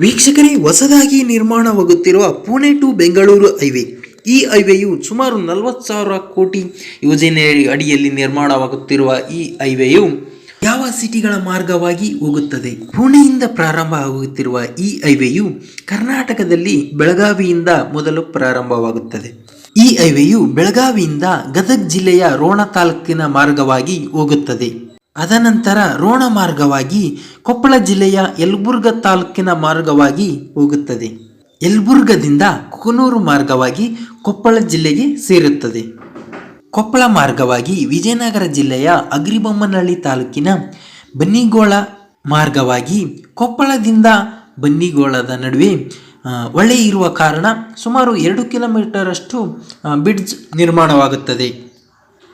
ವೀಕ್ಷಕರೇ, ಹೊಸದಾಗಿ ನಿರ್ಮಾಣವಾಗುತ್ತಿರುವ ಪುಣೆ ಟು ಬೆಂಗಳೂರು ಹೈವೇ. ಈ ಹೈವೇಯು ಸುಮಾರು 40,000 ಕೋಟಿ ಯೋಜನೆ ಅಡಿಯಲ್ಲಿ ನಿರ್ಮಾಣವಾಗುತ್ತಿರುವ ಈ ಹೈವೇಯು ಯಾವ ಸಿಟಿಗಳ ಮಾರ್ಗವಾಗಿ ಹೋಗುತ್ತದೆ? ಪುಣೆಯಿಂದ ಪ್ರಾರಂಭ ಆಗುತ್ತಿರುವ ಈ ಹೈವೇಯು ಕರ್ನಾಟಕದಲ್ಲಿ ಬೆಳಗಾವಿಯಿಂದ ಮೊದಲು ಪ್ರಾರಂಭವಾಗುತ್ತದೆ. ಈ ಹೈವೇಯು ಬೆಳಗಾವಿಯಿಂದ ಗದಗ ಜಿಲ್ಲೆಯ ರೋಣ ತಾಲೂಕಿನ ಮಾರ್ಗವಾಗಿ ಹೋಗುತ್ತದೆ. ಅದನಂತರ ರೋಣ ಮಾರ್ಗವಾಗಿ ಕೊಪ್ಪಳ ಜಿಲ್ಲೆಯ ಯಲಬುರ್ಗಾ ತಾಲೂಕಿನ ಮಾರ್ಗವಾಗಿ ಹೋಗುತ್ತದೆ. ಯಲಬುರ್ಗದಿಂದ ಕುಕನೂರು ಮಾರ್ಗವಾಗಿ ಕೊಪ್ಪಳ ಜಿಲ್ಲೆಗೆ ಸೇರುತ್ತದೆ. ಕೊಪ್ಪಳ ಮಾರ್ಗವಾಗಿ ವಿಜಯನಗರ ಜಿಲ್ಲೆಯ ಅಗ್ರಿಬೊಮ್ಮನಹಳ್ಳಿ ತಾಲೂಕಿನ ಬನ್ನಿಗೋಳ ಮಾರ್ಗವಾಗಿ ಕೊಪ್ಪಳದಿಂದ ಬನ್ನಿಗೋಳದ ನಡುವೆ ಹೊಳೆ ಇರುವ ಕಾರಣ ಸುಮಾರು 2 ಕಿಲೋಮೀಟರ್ ಅಷ್ಟು ಬ್ರಿಡ್ಜ್ ನಿರ್ಮಾಣವಾಗುತ್ತದೆ.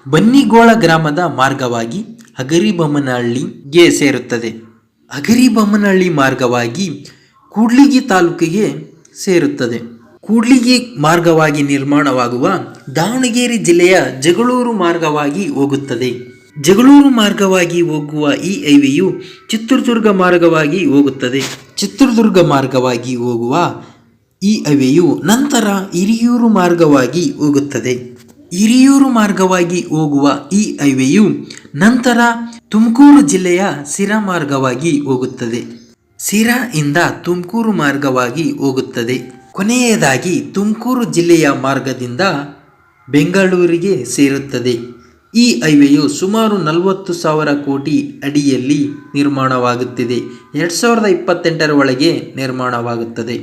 ಬನ್ನಿಗೋಳ ಗ್ರಾಮದ ಮಾರ್ಗವಾಗಿ ಅಗರಿಬೊಮ್ಮನಹಳ್ಳಿಗೆ ಸೇರುತ್ತದೆ. ಅಗರಿಬೊಮ್ಮನಹಳ್ಳಿ ಮಾರ್ಗವಾಗಿ ಕೂಡ್ಲಿಗಿ ತಾಲೂಕಿಗೆ ಸೇರುತ್ತದೆ. ಕೂಡ್ಲಿಗಿ ಮಾರ್ಗವಾಗಿ ನಿರ್ಮಾಣವಾಗುವ ದಾವಣಗೆರೆ ಜಿಲ್ಲೆಯ ಜಗಳೂರು ಮಾರ್ಗವಾಗಿ ಹೋಗುತ್ತದೆ. ಜಗಳೂರು ಮಾರ್ಗವಾಗಿ ಹೋಗುವ ಈ ಹೈವೇಯು ಚಿತ್ರದುರ್ಗ ಮಾರ್ಗವಾಗಿ ಹೋಗುತ್ತದೆ. ಚಿತ್ರದುರ್ಗ ಮಾರ್ಗವಾಗಿ ಹೋಗುವ ಈ ಹೈವೇಯು ನಂತರ ಹಿರಿಯೂರು ಮಾರ್ಗವಾಗಿ ಹೋಗುತ್ತದೆ. ಹಿರಿಯೂರು ಮಾರ್ಗವಾಗಿ ಹೋಗುವ ಈ ಹೈವೇಯು ನಂತರ ತುಮಕೂರು ಜಿಲ್ಲೆಯ ಸಿರಾ ಮಾರ್ಗವಾಗಿ ಹೋಗುತ್ತದೆ. ಸಿರಾ ಇಂದ ತುಮಕೂರು ಮಾರ್ಗವಾಗಿ ಹೋಗುತ್ತದೆ. ಕೊನೆಯದಾಗಿ ತುಮಕೂರು ಜಿಲ್ಲೆಯ ಮಾರ್ಗದಿಂದ ಬೆಂಗಳೂರಿಗೆ ಸೇರುತ್ತದೆ. ಈ ಹೈವೇಯು ಸುಮಾರು 40,000 ಕೋಟಿ ಅಡಿಯಲ್ಲಿ ನಿರ್ಮಾಣವಾಗುತ್ತಿದೆ. 2028 ಒಳಗೆ ನಿರ್ಮಾಣವಾಗುತ್ತದೆ.